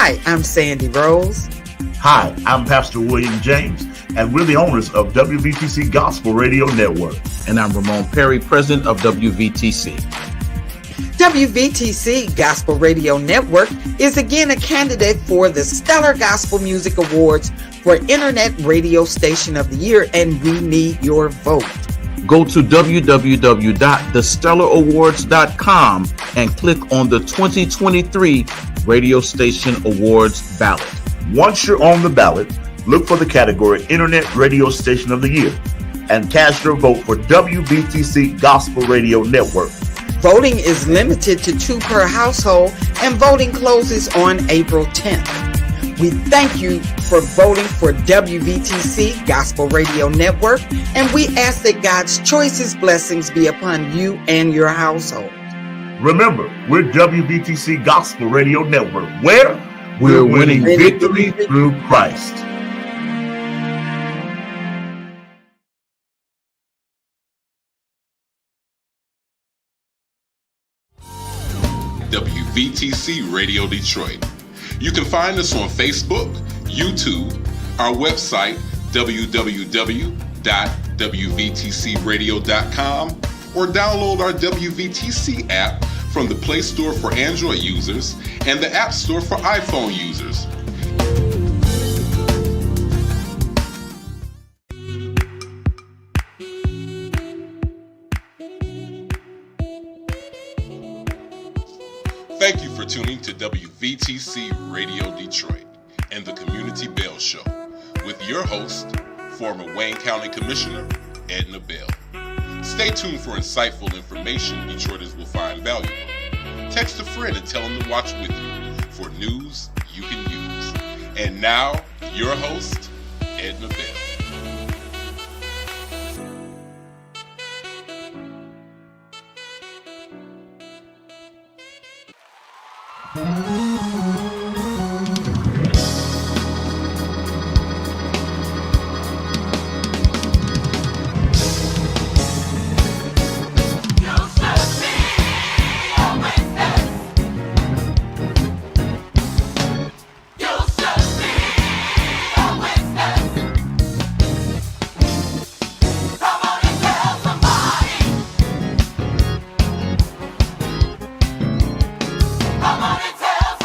Hi, I'm Sandy Rose. Hi, I'm Pastor William James, and we're the owners of WVTC Gospel Radio Network. And I'm Ramon Perry, president of WVTC. WVTC Gospel Radio Network is again a candidate for the Stellar Gospel Music Awards for Internet Radio Station of the Year, and we need your vote. Go to www.thestellarawards.com and click on the 2023 Radio Station Awards ballot. Once you're on the ballot, look for the category Internet Radio Station of the Year and cast your vote for WVTC Gospel Radio Network. Voting is limited to 2 per household, and voting closes on April 10th. We thank you for voting for WVTC Gospel Radio Network, and we ask that God's choicest blessings be upon you and your household. Remember, we're WVTC Gospel Radio Network, where we're winning victory through Christ. WVTC Radio Detroit. You can find us on Facebook, YouTube, our website, www.wvtcradio.com, or download our WVTC app from the Play Store for Android users and the App Store for iPhone users. Thank you for tuning to WVTC Radio Detroit and the Community Bell Show with your host, former Wayne County Commissioner, Edna Bell. Stay tuned for insightful information Detroiters will find valuable. Text a friend and tell them to watch with you for news you can use. And now, your host, Edna Bell. Come on and tell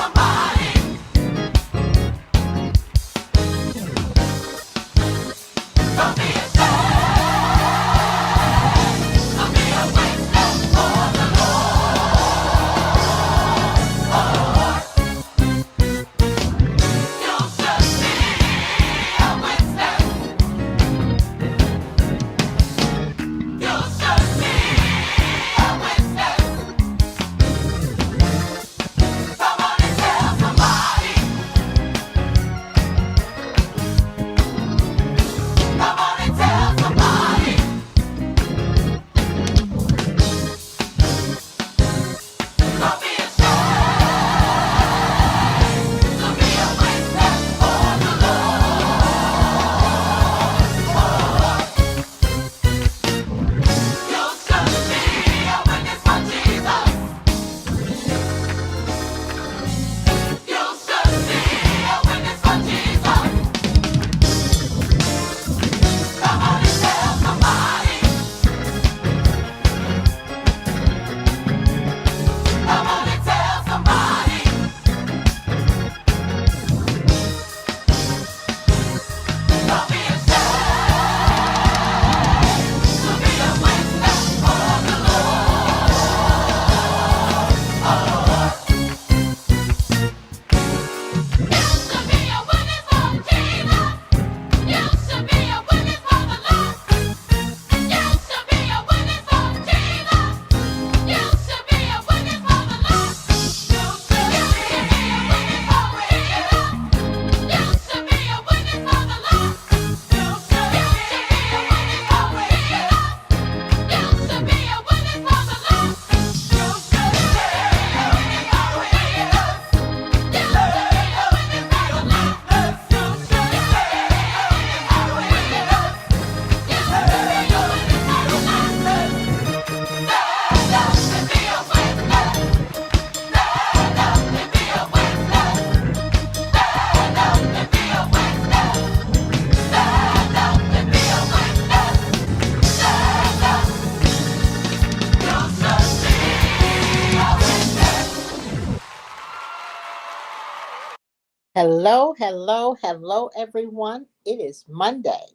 Hello, hello, hello, everyone. It is Monday.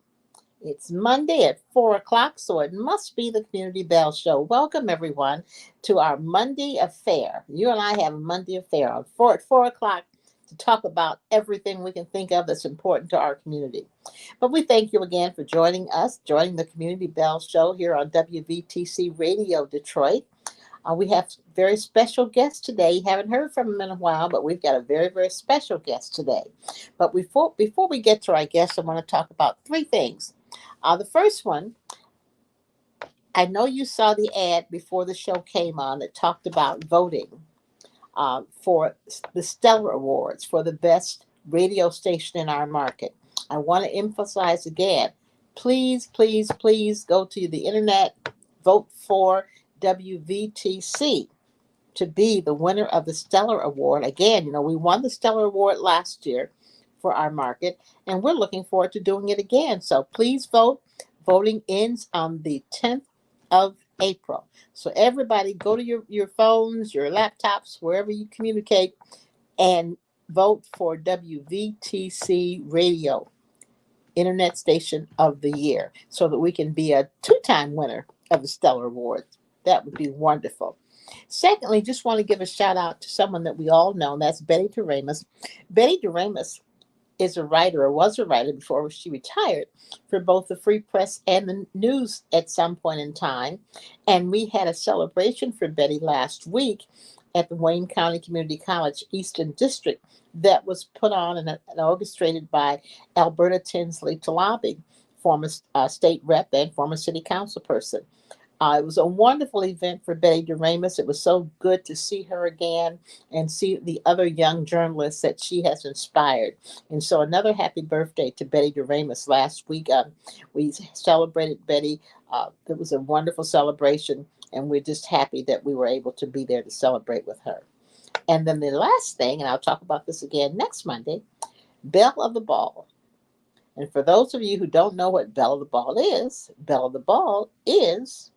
It's Monday at 4 o'clock, so it must be the Community Bell Show. Welcome, everyone, to our Monday affair. You and I have a Monday affair at 4 o'clock to talk about everything we can think of that's important to our community. But we thank you again for joining us, joining the Community Bell Show here on WVTC Radio Detroit. We have very special guests today. You haven't heard from them in a while, but we've got a very, very special guest today. But before we get to our guests, I want to talk about three things. The first one, I know you saw the ad before the show came on that talked about voting for the Stellar Awards for the best radio station in our market. I want to emphasize again, please, please, please go to the internet, vote for WVTC to be the winner of the Stellar Award. Again, we won the Stellar Award last year for our market, and we're looking forward to doing it again. So please vote. Voting ends on the 10th of April. So everybody go to your phones, your laptops, wherever you communicate, and vote for WVTC Radio, Internet Station of the Year, so that we can be a two-time winner of the Stellar Awards. That would be wonderful. Secondly, just want to give a shout out to someone that we all know, and that's Betty Doremus. Betty Doremus is a writer, or was a writer before she retired, for both the Free Press and the News at some point in time. And we had a celebration for Betty last week at the Wayne County Community College Eastern District that was put on and orchestrated by Alberta Tinsley Talabi, former state rep and former city council person. It was a wonderful event for Betty Doremus. It was so good to see her again and see the other young journalists that she has inspired. And so another happy birthday to Betty Doremus last week. We celebrated Betty. It was a wonderful celebration, and we're just happy that we were able to be there to celebrate with her. And then the last thing, and I'll talk about this again next Monday, Belle of the Ball. And for those of you who don't know what Belle of the Ball is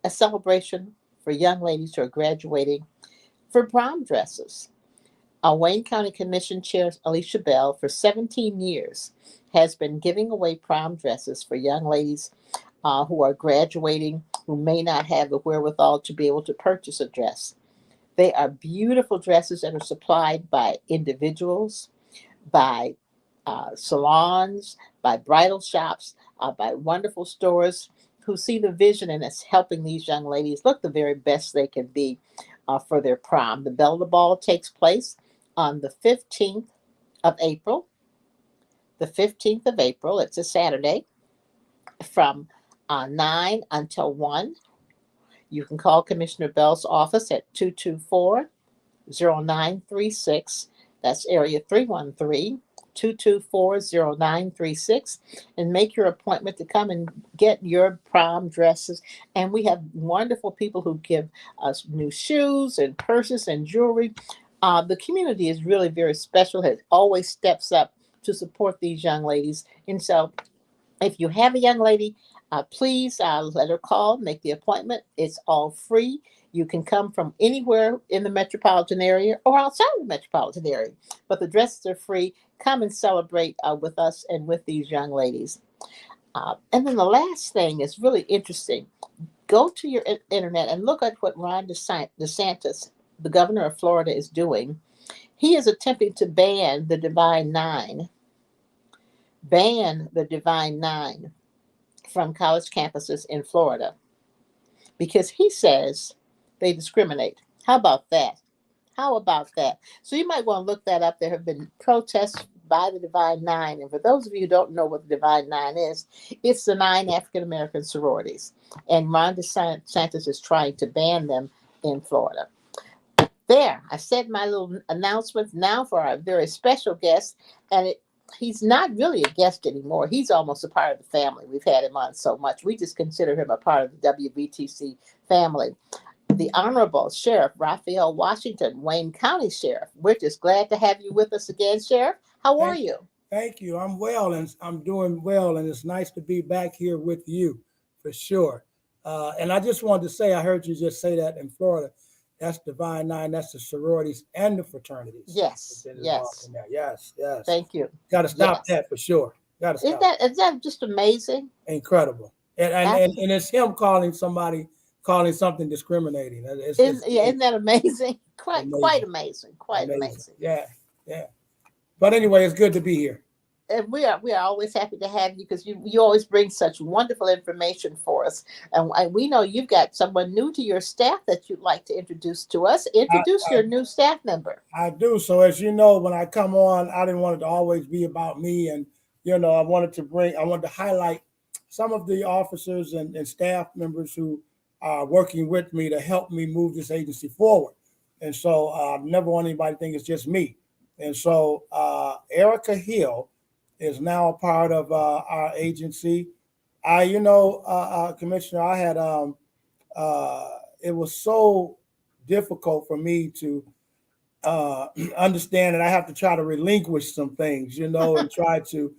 a celebration for young ladies who are graduating for prom dresses. Wayne County Commission Chair Alicia Bell, for 17 years, has been giving away prom dresses for young ladies who are graduating, who may not have the wherewithal to be able to purchase a dress. They are beautiful dresses that are supplied by individuals, by salons, by bridal shops, by wonderful stores who see the vision and it's helping these young ladies look the very best they can be for their prom. The Belle of the Ball takes place on the 15th of April. The 15th of April, it's a Saturday, from 9 until 1. You can call Commissioner Bell's office at 224-0936. That's area 313-224-0936, and make your appointment to come and get your prom dresses. And we have wonderful people who give us new shoes and purses and jewelry. The community is really very special. It always steps up to support these young ladies. And so if you have a young lady, please let her call, make the appointment. It's all free. You can come from anywhere in the metropolitan area or outside of the metropolitan area, but the dresses are free. Come and celebrate with us and with these young ladies. And then the last thing is really interesting. Go to your internet and look at what Ron DeSantis, the governor of Florida, is doing. He is attempting to ban the Divine Nine from college campuses in Florida because he says they discriminate. How about that? So you might want to look that up. There have been protests by the Divine Nine. And for those of you who don't know what the Divine Nine is, it's the 9 African-American sororities. And Ron DeSantis is trying to ban them in Florida. There, I said my little announcements now for our very special guest. And he's not really a guest anymore. He's almost a part of the family. We've had him on so much. We just consider him a part of the WVTC family. The Honorable Sheriff Raphael Washington, Wayne County Sheriff. We're just glad to have you with us again, Sheriff. How are you? Thank you. I'm well, and I'm doing well, and it's nice to be back here with you, for sure. And I just wanted to say, I heard you just say that in Florida, That's Divine Nine. That's the sororities and the fraternities. Yes, That's involved yes. in that. Yes, yes. Thank you. Got to stop Yes. that for sure. Got to stop. Is that just amazing? Incredible. And it's him calling something discriminating. Isn't that amazing? Quite amazing. amazing. Quite amazing. Yeah, yeah. But anyway, it's good to be here. And we are always happy to have you because you always bring such wonderful information for us. And we know you've got someone new to your staff that you'd like to introduce to us. Introduce your new staff member. I do. So as you know, when I come on, I didn't want it to always be about me. And, I wanted to highlight some of the officers and staff members who are working with me to help me move this agency forward. And so I never want anybody to think it's just me. And so Erica Hill is now a part of our agency. Commissioner, I had it was so difficult for me to understand that I have to try to relinquish some things, and try to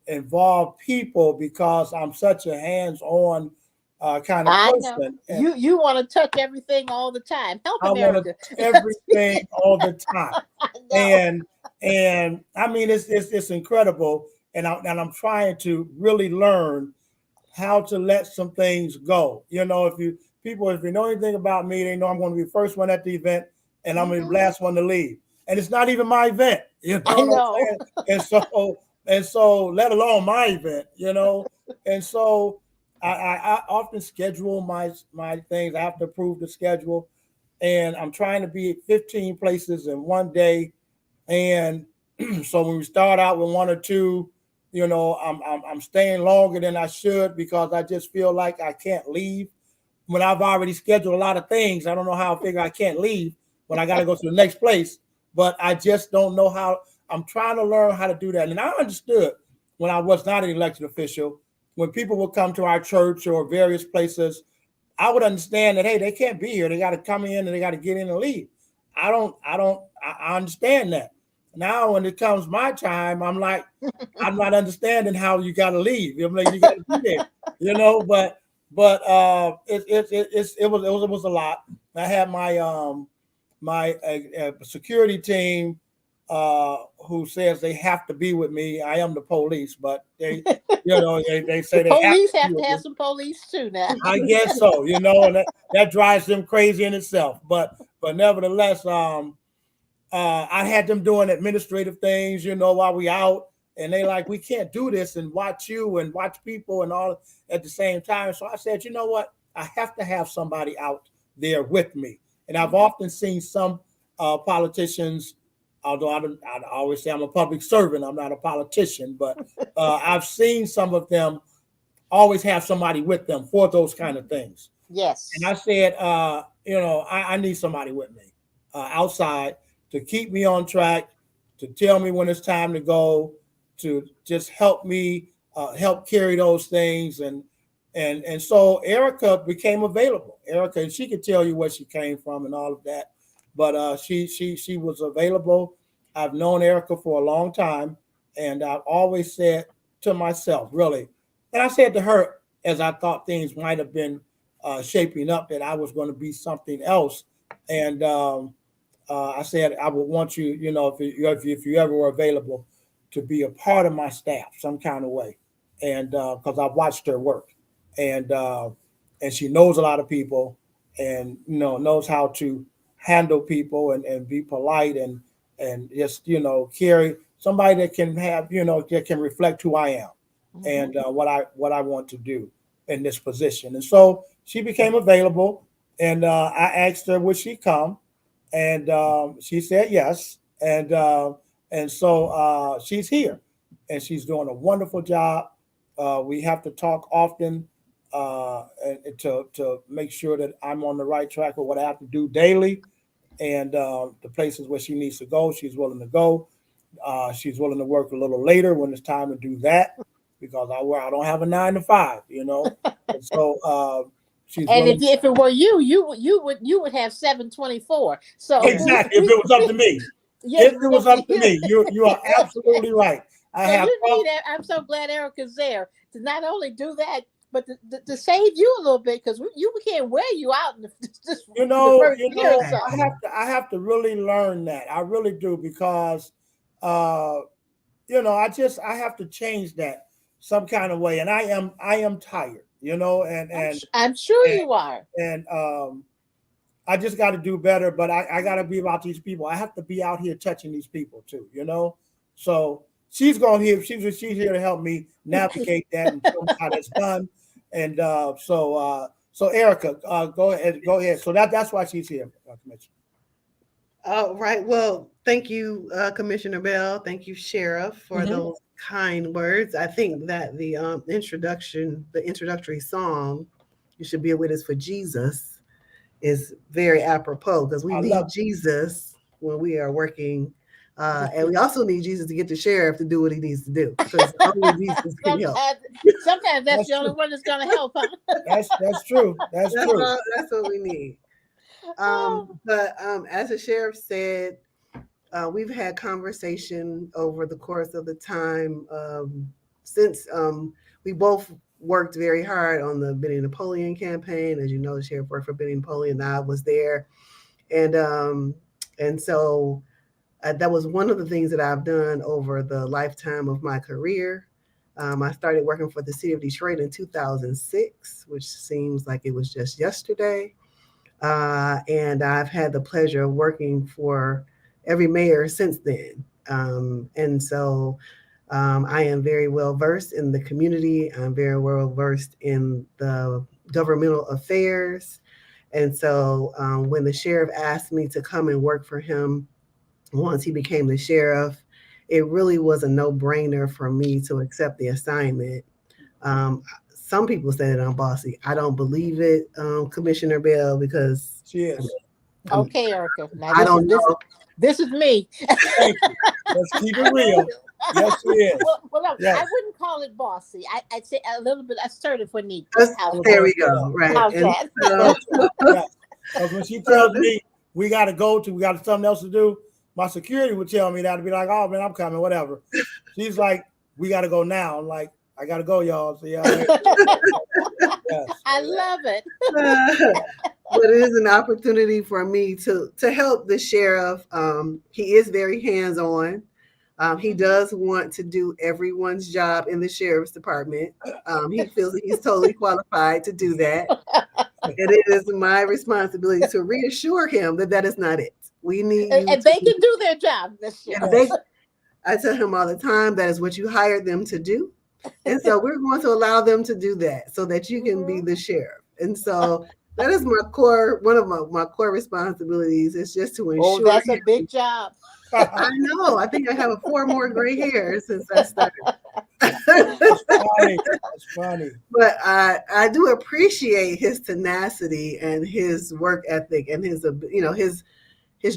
involve people because I'm such a hands-on kind of person. I know. You want to touch everything all the time. Help America. Everything all the time. And I mean, it's incredible. And I'm trying to really learn how to let some things go. If you know anything about me, they know I'm going to be the first one at the event and I'm going to be the last one to leave. And it's not even my event, I know. And so let alone my event, and so I often schedule my things. I have to approve the schedule, and I'm trying to be at 15 places in one day. And so when we start out with one or two, I'm staying longer than I should because I just feel like I can't leave when I've already scheduled a lot of things. I don't know how I figure I can't leave when I got to go to the next place, but I just don't know how. I'm trying to learn how to do that. And I understood when I was not an elected official, when people would come to our church or various places, I would understand that, hey, they can't be here. They got to come in and they got to get in and leave. I understand that. Now, when it comes my time, I'm like, I'm not understanding how you got to leave. I'm like, you got to be there, but it was a lot. I had my security team who says they have to be with me. I am the police, but they say the police have to have some police too now. I guess so, and that drives them crazy in itself. But nevertheless, I had them doing administrative things, while we out, and they like, we can't do this and watch you and watch people and all at the same time. So I said, you know what? I have to have somebody out there with me. And I've often seen some politicians, although I always say I'm a public servant, I'm not a politician, but I've seen some of them always have somebody with them for those kind of things. Yes. And I said, I need somebody with me outside to keep me on track, to tell me when it's time to go, to just help me help carry those things. And so Erica became available. Erica, and she could tell you where she came from and all of that. But she was available. I've known Erica for a long time, and I've always said to myself, really, and I said to her as I thought things might have been shaping up, that I was going to be something else. And I said I would want you, if you ever were available, to be a part of my staff some kind of way, and because I've watched her work, and she knows a lot of people, and knows how to handle people and be polite and just carry somebody that can have that can reflect who I am and what I want to do in this position. And so she became available, and I asked her would she come, and she said yes, and so she's here, and she's doing a wonderful job. We have to talk often to make sure that I'm on the right track with what I have to do daily. And the places where she needs to go, she's willing to go. She's willing to work a little later when it's time to do that, because I don't have a 9 to 5, And so she's. And if it were you would have 724. So exactly, if it was up to me. If it was up to me, you are absolutely right. I'm so glad Erica's there to not only do that, but to save you a little bit, because you can't wear you out in the You know, first year or so. I have to really learn that. I really do, because I have to change that some kind of way. And I am tired, and I'm sure you are. And I just got to do better, but I got to be about these people. I have to be out here touching these people too, So she's she's here to help me navigate that and show me how that's done. And so Erica, go ahead. So that's why she's here, Commissioner. Oh, right. Well, thank you, Commissioner Bell. Thank you, Sheriff, for those kind words. I think that the introductory song, "You Should Be a Witness for Jesus," is very apropos, because we need Jesus when we are working. And we also need Jesus to get the sheriff to do what he needs to do, because only Jesus can help. Sometimes that's the only one that's going to help. Huh? That's true. That's true. That's what we need. But as the sheriff said, we've had conversation over the course of the time since we both worked very hard on the Benny Napoleon campaign. As you know, the sheriff worked for Benny Napoleon. I was there, and so that was one of the things that I've done over the lifetime of my career. I started working for the city of Detroit in 2006, which seems like it was just yesterday. And I've had the pleasure of working for every mayor since then. And so I am very well versed in the community. I'm very well versed in the governmental affairs. And so when the sheriff asked me to come and work for him once he became the sheriff, it really was a no-brainer for me to accept the assignment. Some people say that I'm bossy. I don't believe it, Commissioner Bell, because she is. Okay, Erica. Now I don't know. This is me. Thank you. Let's keep it real. Yes, she is. Well, yes. I wouldn't call it bossy. I'd say a little bit assertive when needed. There we go. Right. How's that? Because when she tells me we got something else to do, my security would tell me that, to be like, "Oh man, I'm coming, whatever." She's like, "We got to go now." I'm like, "I got to go, y'all." So yeah. Yes. I love it. But it is an opportunity for me to help the sheriff. He is very hands-on. He does want to do everyone's job in the sheriff's department. He feels that he's totally qualified to do that. And it is my responsibility to reassure him that that is not it. We need you and they can do their job. I tell him all the time, that is what you hired them to do. And so we're going to allow them to do that so that you can be the sheriff. And so that is one of my core responsibilities, is just to ensure. Oh, that's a big job. I know. I think I have 4 more gray hairs since I started. That's funny. But I do appreciate his tenacity and his work ethic and his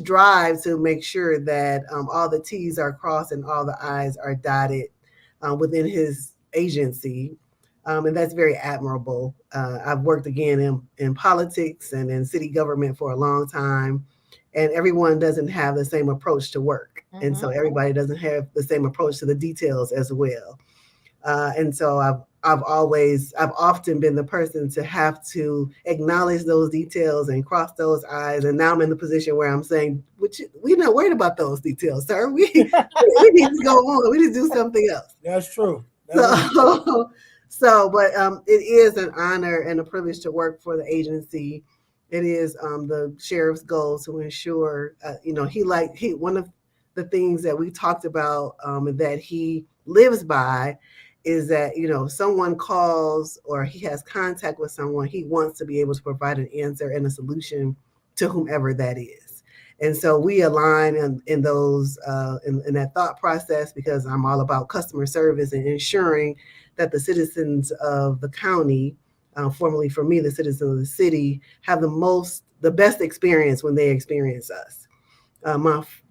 drive to make sure that all the T's are crossed and all the I's are dotted within his agency. And that's very admirable. I've worked again in politics and in city government for a long time, and everyone doesn't have the same approach to work. Mm-hmm. And so everybody doesn't have the same approach to the details as well. And so I've often been the person to have to acknowledge those details and cross those I's. And now I'm in the position where I'm saying, we're not worried about those details, sir. We need to go on. We need to do something else. That's true. But it is an honor and a privilege to work for the agency. It is the sheriff's goal to ensure, one of the things that we talked about that he lives by is that, if someone calls or he has contact with someone, he wants to be able to provide an answer and a solution to whomever that is. And so we align in those in that thought process, because I'm all about customer service and ensuring that the citizens of the county, formerly for me, the citizens of the city, have the best experience when they experience us.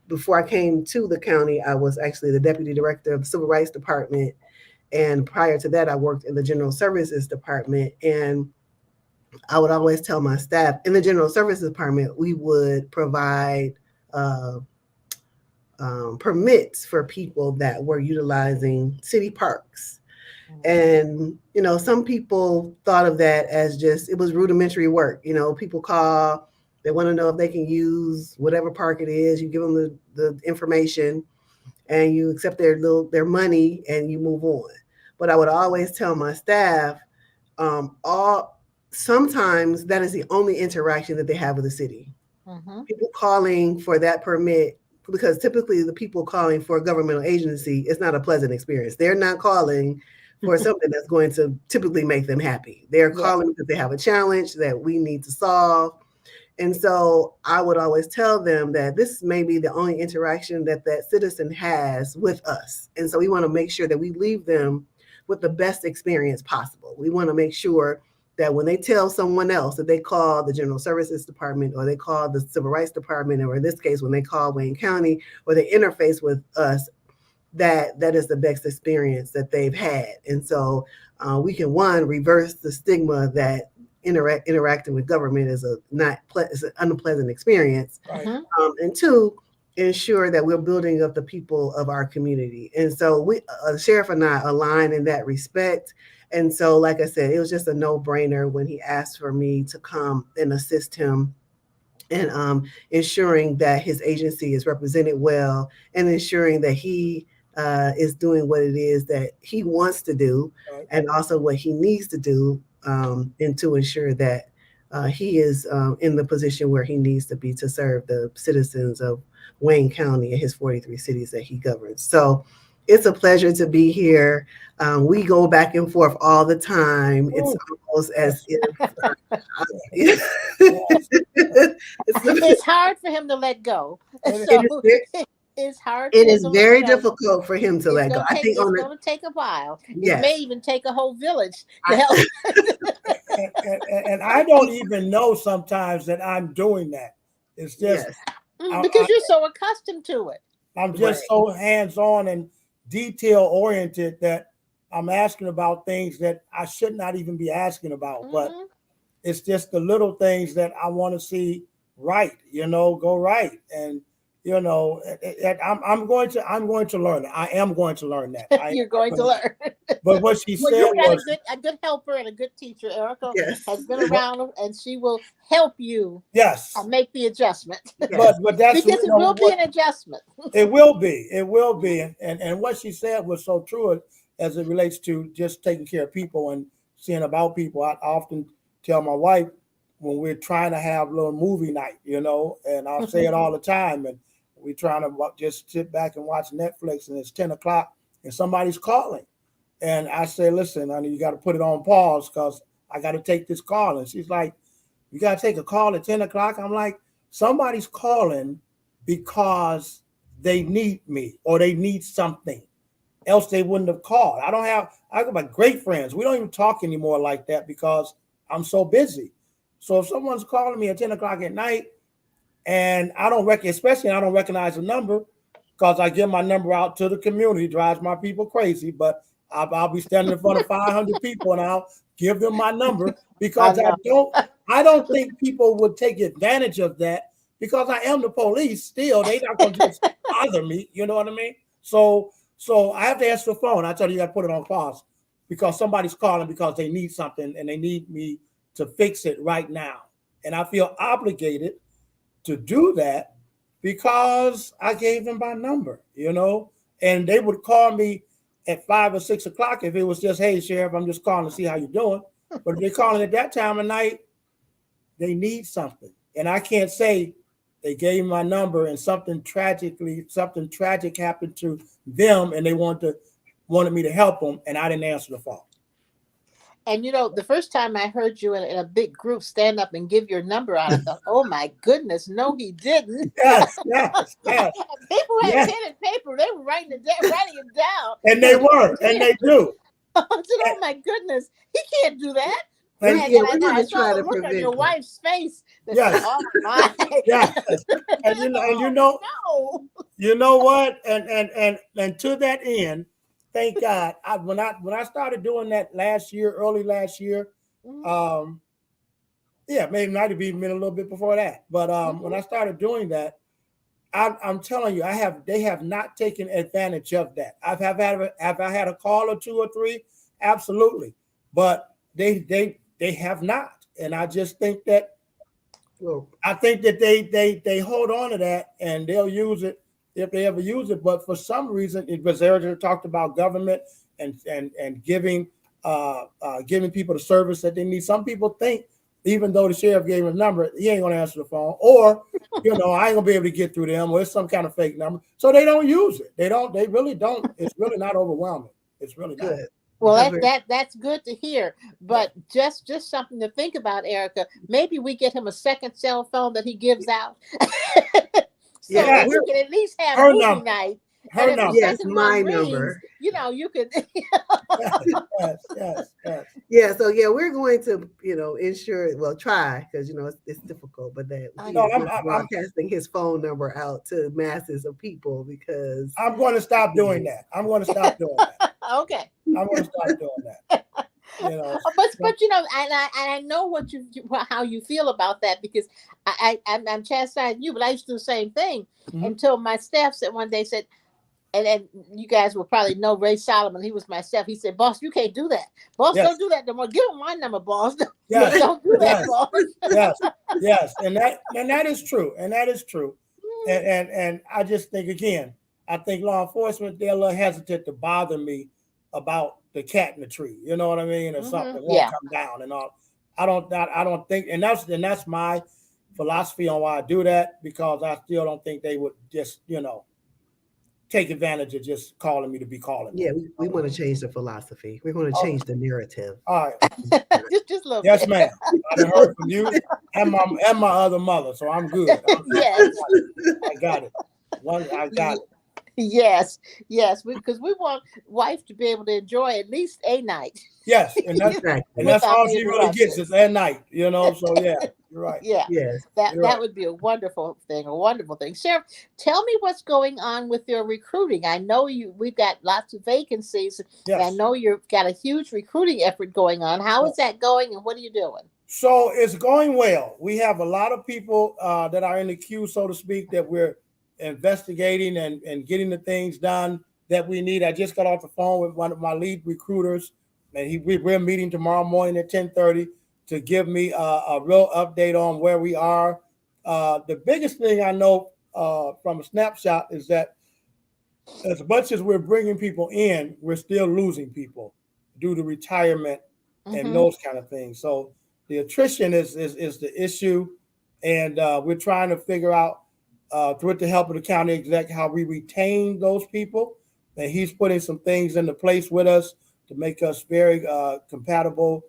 Before I came to the county, I was actually the deputy director of the Civil Rights Department. And prior to that, I worked in the General Services Department. And I would always tell my staff, in the General Services Department, we would provide permits for people that were utilizing city parks. And, some people thought of that as just, it was rudimentary work. People call, they want to know if they can use whatever park it is. You give them the information and you accept their money and you move on. But I would always tell my staff, sometimes that is the only interaction that they have with the city. People calling for that permit, because typically the people calling for a governmental agency, it's not a pleasant experience. They're not calling for something that's going to typically make them happy. They're calling because they have a challenge that we need to solve. And so I would always tell them that this may be the only interaction that citizen has with us. And so we want to make sure that we leave them with the best experience possible. We want to make sure that when they tell someone else that they call the General Services Department or they call the Civil Rights Department, or in this case, when they call Wayne County or they interface with us, that is the best experience that they've had. And so we can, one, reverse the stigma that interacting with government is is an unpleasant experience. Right. And two, ensure that we're building up the people of our community. And so the sheriff and I align in that respect. And so, like I said, it was just a no-brainer when he asked for me to come and assist him in ensuring that his agency is represented well and ensuring that he is doing what it is that he wants to do, and also what he needs to do, and to ensure that he is in the position where he needs to be to serve the citizens of Wayne County and his 43 cities that he governs. So it's a pleasure to be here. We go back and forth all the time. It's almost as if it's hard for him to let go. It's hard. It is very difficult for him to let go. I think it's going to take a while. Yes. It may even take a whole village to help. and I don't even know sometimes that I'm doing that. It's just because you're so accustomed to it. I'm just so hands-on and detail-oriented that I'm asking about things that I should not even be asking about. But it's just the little things that I want to see right, go right. And I'm going to learn it. I am going to learn that. You're going to learn. But what she said was a good helper and a good teacher. Erica has been around, and she will help you. Yes. Make the adjustment. But that's because it will be an adjustment. It will be. It will be. And what she said was so true as it relates to just taking care of people and seeing about people. I often tell my wife when we're trying to have a little movie night, and I'll say it all the time, and we're trying to just sit back and watch Netflix, and it's 10 o'clock and somebody's calling. And I say, listen, honey, you got to put it on pause because I got to take this call. And she's like, you got to take a call at 10 o'clock? I'm like, somebody's calling because they need me or they need something. Else they wouldn't have called. I got my great friends. We don't even talk anymore like that because I'm so busy. So if someone's calling me at 10 o'clock at night, and I don't recognize the number because I give my number out to the community, drives my people crazy, but I'll be standing in front of 500 people and I'll give them my number because I don't think people would take advantage of that because I am the police still. They're not going to just bother me. You know what I mean? So I have to answer the phone. I tell you, you got to put it on pause because somebody's calling because they need something and they need me to fix it right now. And I feel obligated to do that because I gave them my number, and they would call me at 5 or 6 o'clock if it was just, hey, Sheriff, I'm just calling to see how you're doing. But if they're calling at that time of night, they need something. And I can't say they gave me my number and something tragic happened to them and they wanted me to help them and I didn't answer the phone. And the first time I heard you in a big group stand up and give your number out, I thought, oh my goodness, no, he didn't. Yes. People had pen and paper, they were writing it down. And they were, and they do. I said, oh my goodness, he can't do that. And I saw the look on your wife's face. Yes. Oh my. Yes. And you know what? And to that end, thank God. When I started doing that early last year, maybe might have been a little bit before that. But when I started doing that, I'm telling you, they have not taken advantage of that. Have I had a call or two or three absolutely. But they have not, and I just think that Well, they hold on to that and they'll use it if they ever use it. But for some reason, it was there talked about government and giving people the service that they need. Some people think even though the sheriff gave him a number, he ain't gonna answer the phone, or I ain't gonna be able to get through them, or it's some kind of fake number. So they don't use it. They really don't. It's really not overwhelming. It's really not. good. Well, that's good to hear. But just something to think about, Erica. Maybe we get him a second cell phone that he gives out, so Yeah, that you can at least have her movie number. night. Her And if the number. Yes, second my one rings, number. you could. Yes. Yeah, so yeah, we're going to, ensure, well, try, because it's difficult, but that I he know. is I'm- not I'm- broadcasting his phone number out to masses of people because I'm going to stop doing that. I'm going to stop doing that. Okay. I'm going to stop doing that. But I know how you feel about that, because I'm chastising you, but I used to do the same thing until my staff said one day, said, and you guys will probably know Ray Solomon. He was my staff. He said, "Boss, you can't do that. Boss, Yes. don't do that no more. Give him my number, boss. Yes. Don't do that, Yes. boss." yes, and that is true, and I just think, again, I think law enforcement, they're a little hesitant to bother me about the cat in the tree. You know what I mean, or something won't come down and all. I don't think, and that's my philosophy on why I do that, because I still don't think they would just take advantage of just calling me to be calling me. yeah, we want to change the philosophy. We're going to change the narrative. All right. just a little Yes, bit. ma'am. I done heard from you and my other mother, so I'm good. Yes. I got it. I got it. Yes, because we want wife to be able to enjoy at least a night. Yes, and that's Without all the she really gets is at night, So yeah, you're right. Yeah, Yes. that would be a wonderful thing. Sheriff, tell me what's going on with your recruiting. I know we've got lots of vacancies. Yes. And I know you've got a huge recruiting effort going on. How is that going, and what are you doing? So it's going well. We have a lot of people that are in the queue, so to speak, that we're investigating and getting the things done that we need. I just got off the phone with one of my lead recruiters, and we're meeting tomorrow morning at 10:30 to give me a real update on where we are. The biggest thing I know from a snapshot is that as much as we're bringing people in, we're still losing people due to retirement and those kind of things. So the attrition is the issue, and we're trying to figure out with the help of the county exec how we retain those people. And he's putting some things into place with us to make us very compatible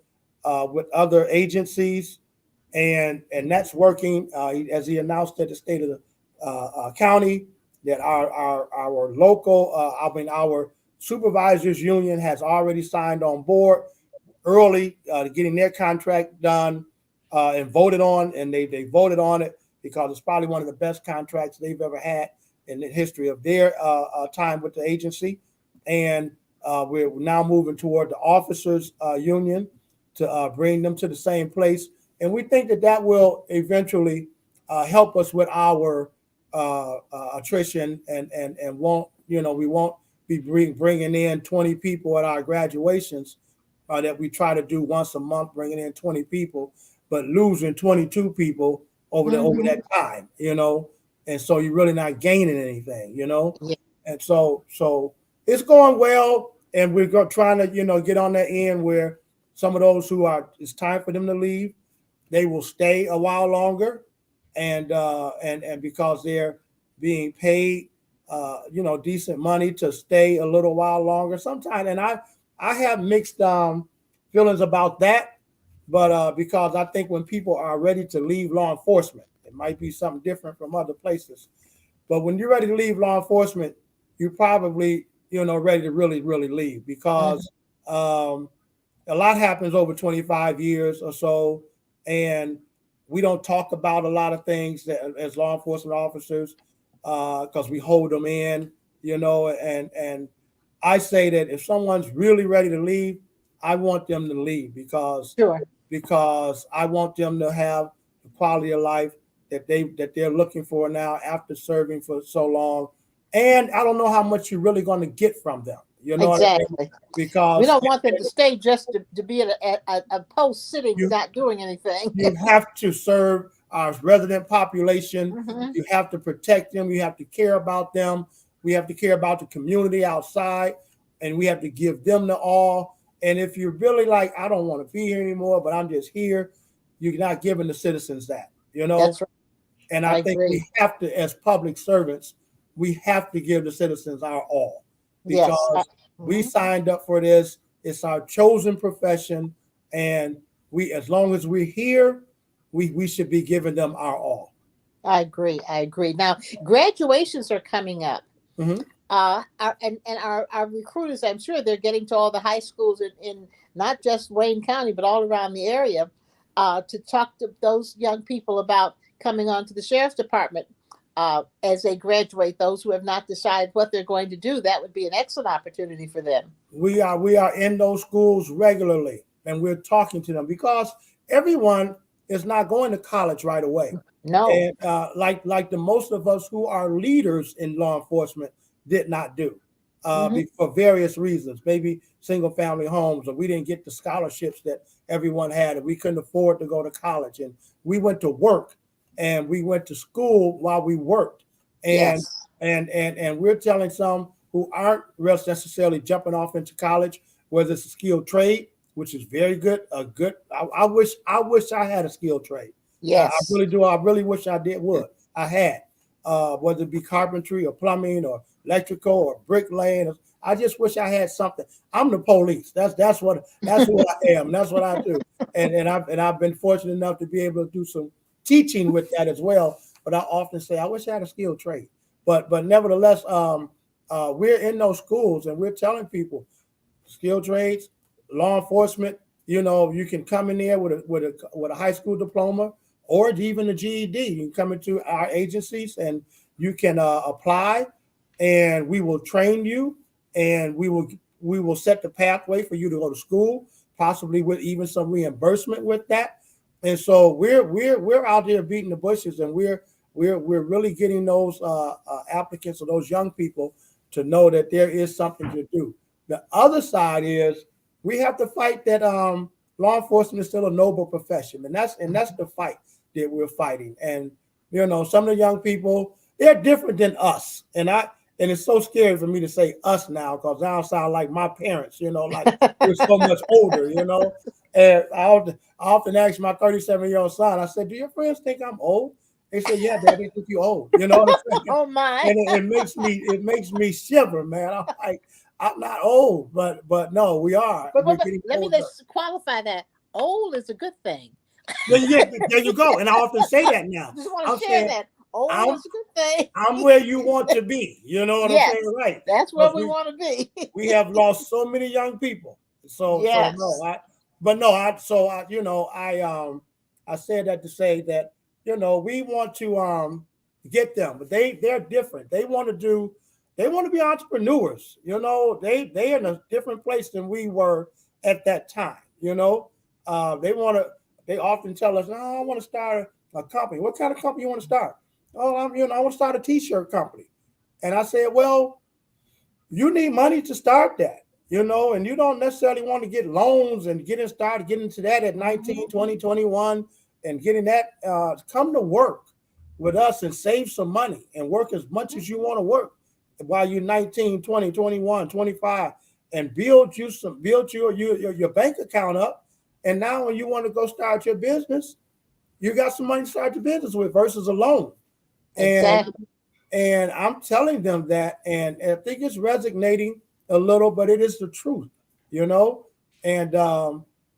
with other agencies, and that's working. As he announced at the state of the county, that our local, our supervisors union has already signed on board early, getting their contract done and voted on, and they voted on it because it's probably one of the best contracts they've ever had in the history of their time with the agency. And we're now moving toward the officers union to bring them to the same place. And we think that will eventually help us with our attrition, and won't, we won't be bringing in 20 people at our graduations that we try to do once a month, bringing in 20 people, but losing 22 people over that time, and so you're really not gaining anything, Yeah. And so it's going well, and we're trying to, get on that end where some of those it's time for them to leave, they will stay a while longer, and because they're being paid, decent money to stay a little while longer sometimes. And I have mixed feelings about that. But because I think when people are ready to leave law enforcement, it might be something different from other places. But when you're ready to leave law enforcement, you're probably, ready to really, really leave, because a lot happens over 25 years or so. And we don't talk about a lot of things that, as law enforcement officers, because we hold them in, and I say that if someone's really ready to leave, I want them to leave because I want them to have the quality of life that they're looking for now after serving for so long. And I don't know how much you're really going to get from them. You know what I mean? Exactly. Because We don't want them to stay just to be at a post sitting, You- not doing anything. you have to serve our resident population. Mhm. You have to protect them. You have to care about them. We have to care about the community outside, and we have to give them the all. And if you're really like, I don't want to be here anymore, but I'm just here, you're not giving the citizens that, you know? That's right. And I I think agree. we have to, as public servants, we have to give the citizens our all, Yes. because we Mhm. signed up for this. It's our chosen profession, and we, as long as we're here, we should be giving them our all. I agree. I agree. Now, graduations are coming up. Mhm. Our recruiters, I'm sure they're getting to all the high schools in not just Wayne County, but all around the area, to talk to those young people about coming on to the sheriff's department as they graduate. Those who have not decided what they're going to do, that would be an excellent opportunity for them. We are in those schools regularly, and we're talking to them, because everyone is not going to college right away. No. And like the most of us who are leaders in law enforcement did not do, for various reasons. Maybe single family homes, or we didn't get the scholarships that everyone had, and we couldn't afford to go to college. And we went to work, and we went to school while we worked. And Yes. and we're telling some who aren't necessarily jumping off into college, whether it's a skilled trade, which is very good. I wish I had a skilled trade. Yes. I really do. I really wish I did. I had, whether it be carpentry or plumbing or electrical or bricklaying. I just wish I had something. I'm the police. That's what I am. That's what I do. And I've been fortunate enough to be able to do some teaching with that as well. But I often say I wish I had a skilled trade. But nevertheless, we're in those schools, and we're telling people, skilled trades, law enforcement. You know, you can come in there with a high school diploma, or even a GED. You can come into our agencies, and you can apply, and we will train you, and we will set the pathway for you to go to school, possibly with even some reimbursement with that. And so we're out there beating the bushes, and we're really getting those applicants or those young people to know that there is something to do. The other side is we have to fight that law enforcement is still a noble profession, and that's the fight that we're fighting. And you know, some of the young people, they're different than us, and it's so scary for me to say us now, because now I sound like my parents, you know, like we're so much older, you know. And I often ask my 37-year-old son, I said, "Do your friends think I'm old?" They said, "Yeah, Dad, they think you're old." You know what I'm saying? Oh my! And it makes me shiver, man. I'm like, I'm not old, but no, we are. But let's qualify that. Old is a good thing. Yeah, there you go. And I often say that now. Just want to share that. Old is a good thing. I'm where you want to be. You know what I'm saying? Right. That's where we want to be. We have lost so many young people. So I said that to say that, you know, we want to get them, but they're different. They want to be entrepreneurs. You know, they're in a different place than we were at that time. You know, they often tell us, "No, I want to start a company." What kind of company you want to start? "Oh, I want to start a t-shirt company." And I said, "Well, you need money to start that, you know, and you don't necessarily want to get loans and getting into that at 19, 20, 21 and getting that. Come to work with us and save some money and work as much as you want to work while you're 19, 20, 21, 25, and build your bank account up. And now when you want to go start your business, you got some money to start your business with versus a loan." Exactly. And I'm telling them that, and I think it's resonating a little, but it is the truth, you know. And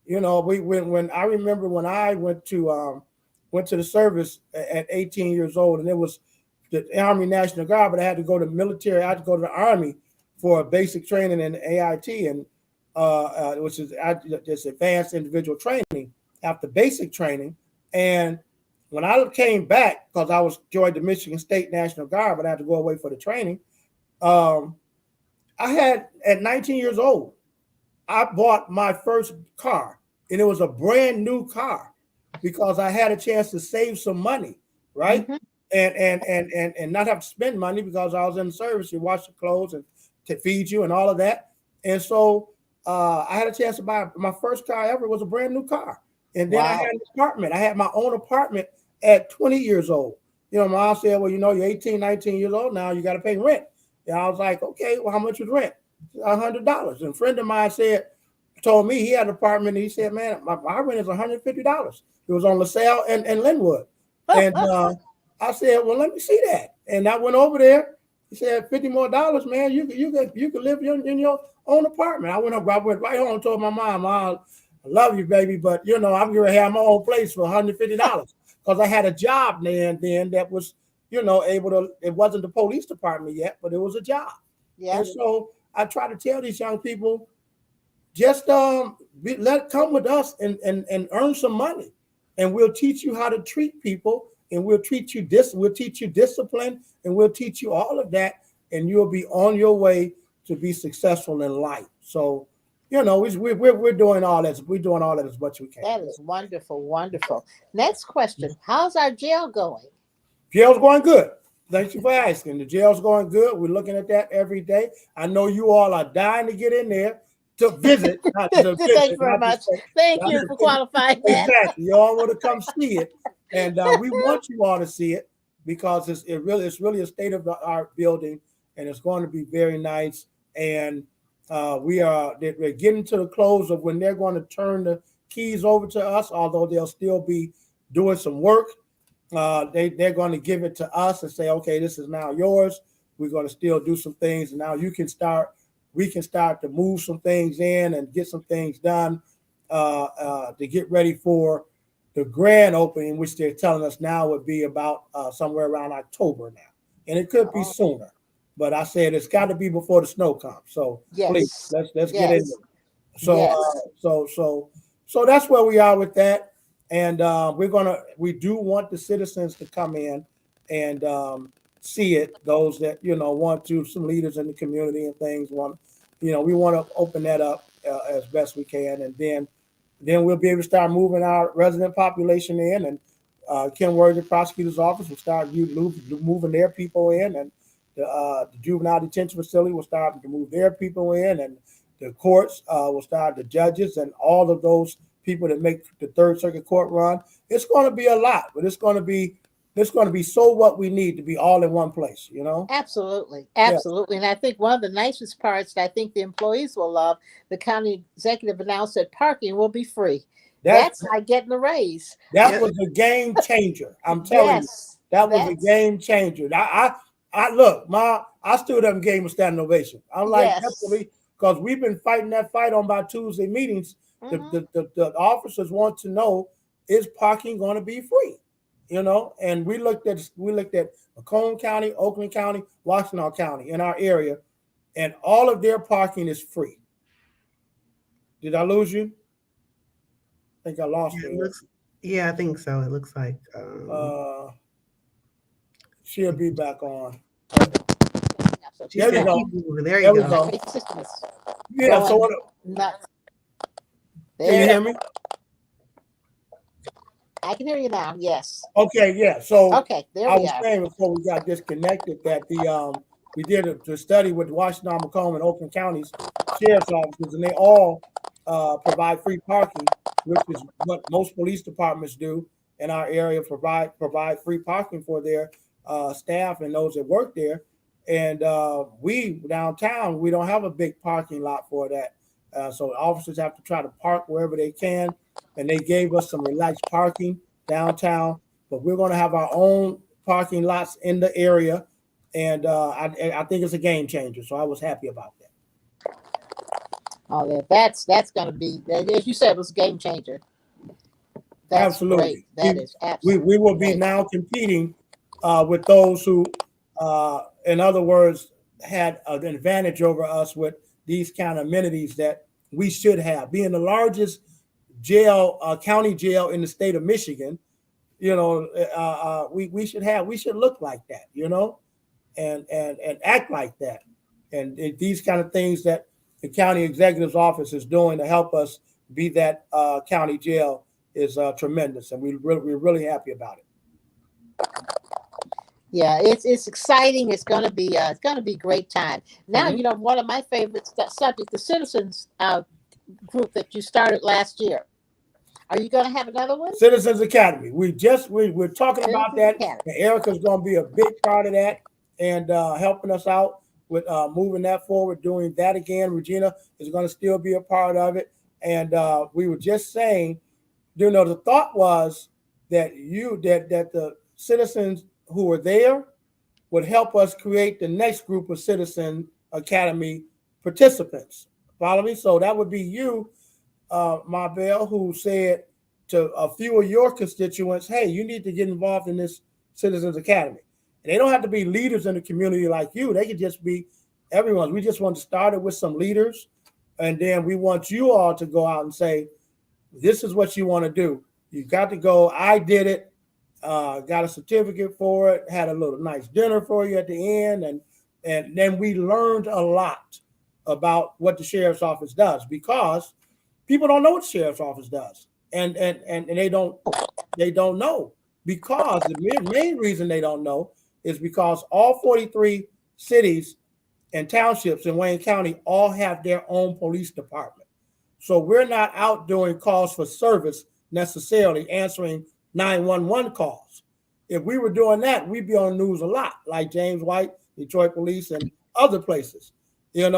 you know, when I remember when I went to the service at 18 years old, and it was the Army National Guard, but I had to go to military. I had to go to the Army for basic training in AIT, and which is just advanced individual training after basic training. And when I came back, because I was joined the Michigan State National Guard, but I had to go away for the training. I had, at 19 years old, I bought my first car, and it was a brand new car because I had a chance to save some money, right? And not have to spend money because I was in the service. You wash your clothes and to feed you and all of that. And so I had a chance to buy my first car ever was a brand new car. And then I had an apartment. I had my own apartment at 20 years old. You know, mom said, well, you know, you're 18, 19 years old now, you got to pay rent. And I was like, okay, well, how much was rent? $100. And a friend of mine told me he had an apartment, and he said, man, my rent is $150. It was on LaSalle and Linwood. And I said, well, let me see that. And I went over there. He said, $50 more, man. You could live in your own apartment. I went right home and told my mom, I love you, baby, but you know, I'm gonna have my own place for $150 because I had a job then that was, you know, able to. It wasn't the police department yet, but it was a job. Yeah. And so I try to tell these young people, just come with us and earn some money, and we'll teach you how to treat people, and we'll teach you discipline, and we'll teach you all of that, and you'll be on your way to be successful in life. So, you know, we're doing all that. We're doing all that as much as we can. That is wonderful, wonderful. Next question: how's our jail going? Jail's going good. Thank you for asking. The jail's going good. We're looking at that every day. I know you all are dying to get in there to visit. Thank you very much. Thank you for qualifying that. Exactly. You all want to come see it, and we want you all to see it because it's really a state-of-the-art building, and it's going to be very nice. And we're getting to the close of when they're going to turn the keys over to us, although they'll still be doing some work. They're going to give it to us and say, okay, this is now yours. We're going to still do some things, and now we can start to move some things in and get some things done to get ready for the grand opening, which they're telling us now would be about somewhere around October now, and it could be sooner. But I said it's got to be before the snow comes. So please, let's get into it. So that's where we are with that, and we do want the citizens to come in and see it. Those that want to, some leaders in the community and things want, we want to open that up as best we can, and then we'll be able to start moving our resident population in, and Ken Worthy prosecutor's office will start moving their people in, and the juvenile detention facility will start to move their people in, and the courts will start, the judges and all of those people that make the Third Circuit Court run. It's going to be a lot, but it's going to be so what we need to be all in one place, Absolutely. Yeah. And I think one of the nicest parts that I think the employees will love, the county executive announced that parking will be free. That's like getting a raise. That was a game changer. I'm telling you, that was a game changer. I look, I stood up and gave him a standing ovation. I'm like, definitely, because we've been fighting that fight on my Tuesday meetings. The officers want to know, is parking going to be free? And we looked at Macomb County, Oakland County, Washtenaw County in our area, and all of their parking is free. Did I lose you? I think I lost you. Yeah, I think so. It looks like she'll be back on. There you go. Yeah. So what? Can you hear me? I can hear you now. Yes. Okay. Yeah. So okay. There we are. I was saying before we got disconnected that we did a study with Washtenaw, Macomb, and Oakland counties sheriff's offices, and they all provide free parking, which is what most police departments do in our area. Provide free parking for their staff and those that work there. And we downtown, we don't have a big parking lot for that. So officers have to try to park wherever they can. And they gave us some relaxed parking downtown, but we're going to have our own parking lots in the area. And I think it's a game changer. So I was happy about that. Oh, that's going to be, as you said, it was a game changer. That's absolutely. Great. That is absolutely. We will be now competing with those who, in other words, had an advantage over us with these kind of amenities that we should have. Being the largest jail, county jail in the state of Michigan, we should look like that, and act like that. And these kind of things that the county executive's office is doing to help us be that county jail is tremendous, and we're really happy about it. Yeah, it's exciting. It's gonna be great time. Now, Mhm. one of my favorite subjects, the citizens group that you started last year. Are you gonna have another one? Citizens Academy. We're talking about Citizens that, Academy. and Erica's going to be a big part of that and helping us out with moving that forward, doing that again. Regina is going to still be a part of it, and we were just saying, the thought was that that the citizens who were there would help us create the next group of Citizen Academy participants. Follow me? So that would be you, Marbell, who said to a few of your constituents, hey, you need to get involved in this Citizens Academy. And they don't have to be leaders in the community like you. They could just be everyone. We just want to start it with some leaders. And then we want you all to go out and say, this is what you want to do. You got to go. I did it. Got a certificate for it. Had a little nice dinner for you at the end, and then we learned a lot about what the sheriff's office does because people don't know what the sheriff's office does, and they don't know because the main reason they don't know is because all 43 cities and townships in Wayne County all have their own police department. So we're not out doing calls for service necessarily, answering 911 calls. If we were doing that, we'd be on the news a lot, like James White, Detroit Police, and other places. And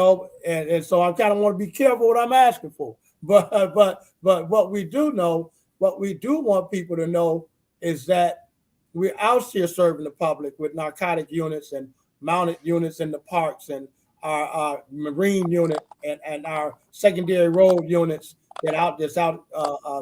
so I kind of want to be careful what I'm asking for. But what we do know, what we do want people to know is that we're out here serving the public with narcotic units and mounted units in the parks and our Marine unit and our secondary road units that's out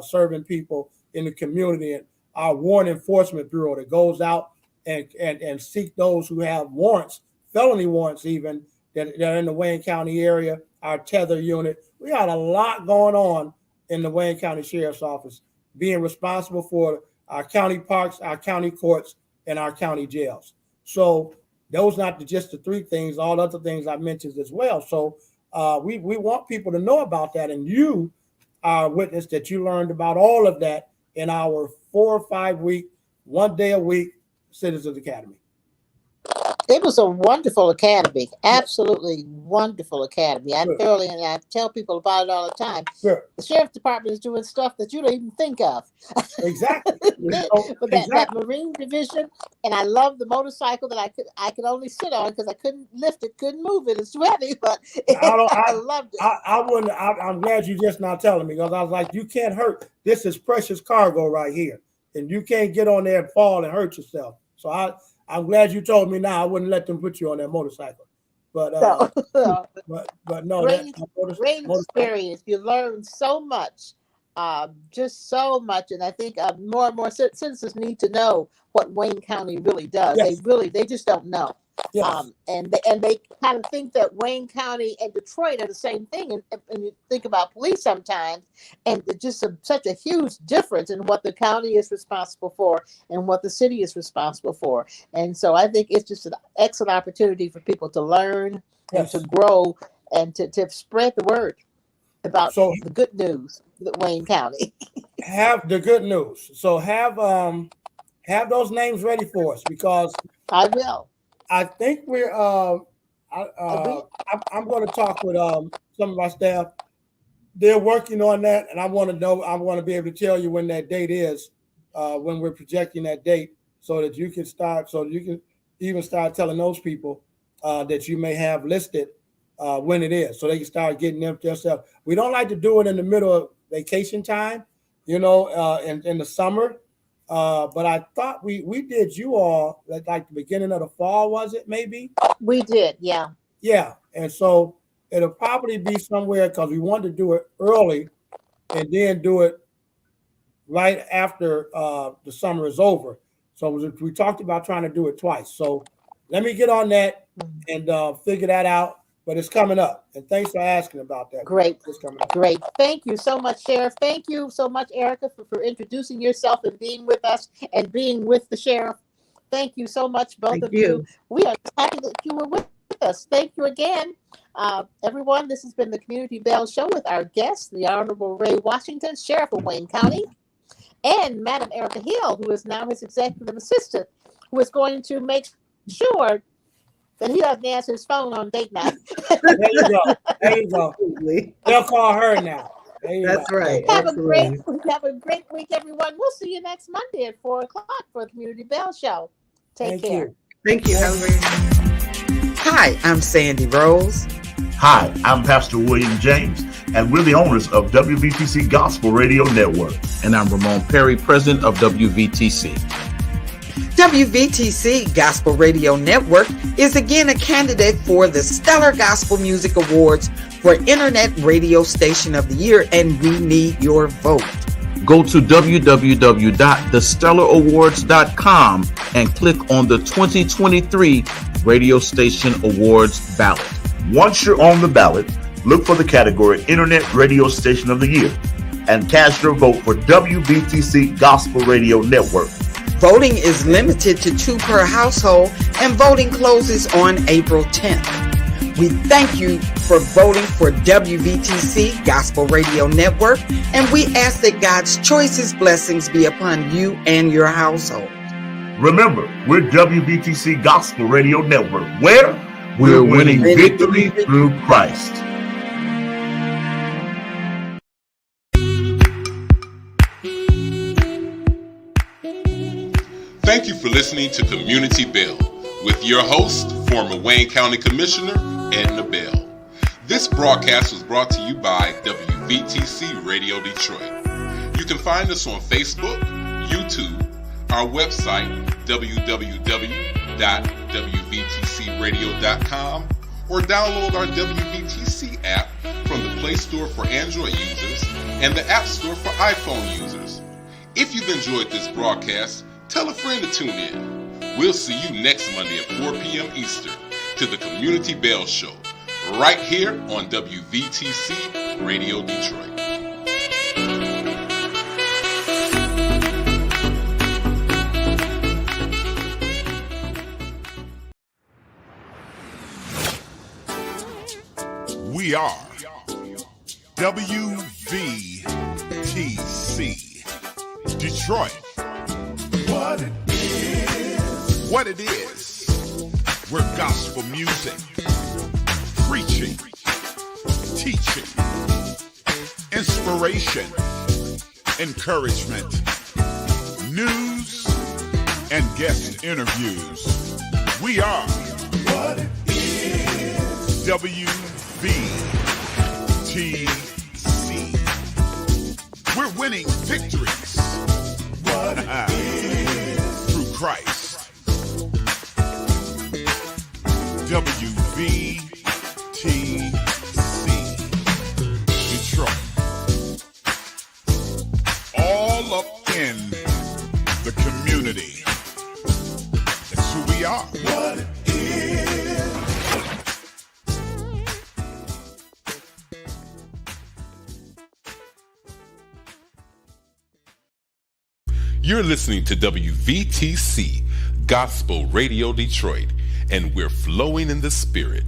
serving people in the community, and our warrant enforcement bureau that goes out and seek those who have warrants, felony warrants even, that are in the Wayne County area, our tether unit. We got a lot going on in the Wayne County Sheriff's Office, being responsible for our county parks, our county courts, and our county jails. So those not just the three things, all other things I mentioned as well. So we want people to know about that. And you are a witness that you learned about all of that in our 4 or 5 week, 1 day a week Citizens Academy. It was a wonderful academy, Yeah. absolutely wonderful academy. Good. And I tell people about it all the time. Sure. The sheriff's department is doing stuff that you don't even think of. Exactly. But that Marine division, and I love the motorcycle that I could only sit on because I couldn't lift it, couldn't move it. It's too heavy, but I loved it. I wouldn't. I'm glad you just not telling me because I was like, you can't hurt. This is precious cargo right here, and you can't get on there and fall and hurt yourself. So I'm glad you told me now. I wouldn't let them put you on that motorcycle. But but no, great experience. You learn so much, just so much, and I think more and more citizens need to know what Wayne County really does. Yes. They just don't know. Yes. And they kind of think that Wayne County and Detroit are the same thing, and you think about police sometimes, and it's just such a huge difference in what the county is responsible for and what the city is responsible for. And so I think it's just an excellent opportunity for people to learn and to grow and to spread the word about the good news that Wayne County. Have the good news. So have those names ready for us because I will. I think we're. I'm going to talk with some of our staff. They're working on that, and I want to know. I want to be able to tell you when that date is, when we're projecting that date, so that you can start. So you can even start telling those people that you may have listed when it is, so they can start getting them themselves. We don't like to do it in the middle of vacation time, in the summer. But I thought we did you all like the beginning of the fall, was it maybe? We did, yeah. Yeah, and so it'll probably be somewhere because we wanted to do it early and then do it right after the summer is over. So we talked about trying to do it twice. So let me get on that and figure that out. But it's coming up. And thanks for asking about that. Great. It's coming up. Great. Thank you so much, Sheriff. Thank you so much, Erica, for introducing yourself and being with us and being with the Sheriff. Thank you so much, both of you. We are happy that you were with us. Thank you again. Everyone, this has been the Community Bell Show with our guest, the Honorable Ray Washington, Sheriff of Wayne County, and Madam Erica Hill, who is now his executive assistant, who is going to make Sure. Then he doesn't answer his phone on date night. There you go. There you go. Absolutely. They'll call her now. There you That's go. right. Have a great Absolutely. week, everyone. We'll see you next Monday at 4:00 for the Community Bell Show. Take Thank care. you. Thank you. Have a great Hi, I'm Sandy Rose. Hi, I'm Pastor William James, and we're the owners of WVTC Gospel Radio Network. And I'm Ramon Perry, president of WVTC. WVTC Gospel Radio Network is again a candidate for the Stellar Gospel Music Awards for Internet Radio Station of the Year, and we need your vote. Go to www.thestellarawards.com and click on the 2023 Radio Station Awards ballot. Once you're on the ballot, look for the category Internet Radio Station of the Year and cast your vote for WVTC Gospel Radio Network. Voting is limited to 2 per household, and voting closes on April 10th. We thank you for voting for WVTC Gospel Radio Network, and we ask that God's choicest blessings be upon you and your household. Remember, we're WVTC Gospel Radio Network, where We're winning victory through Christ. Thank you for listening to Community Bell with your host, former Wayne County Commissioner Edna Bell. This broadcast was brought to you by WVTC Radio Detroit. You can find us on Facebook, YouTube, our website, www.wvtcradio.com, or download our WVTC app from the Play Store for Android users and the App Store for iPhone users. If you've enjoyed this broadcast, tell a friend to tune in. We'll see you next Monday at 4 p.m. Eastern to the Community Bell Show, right here on WVTC Radio Detroit. We are WVTC Detroit. What it is, we're gospel music, preaching, teaching, inspiration, encouragement, news, and guest interviews. We are what it is. WVTC. We're winning victories. What it is. Through Christ. WVTC Detroit. All up in the community. That's who we are. What it is. You're listening to WVTC Gospel Radio Detroit, and we're flowing in the Spirit.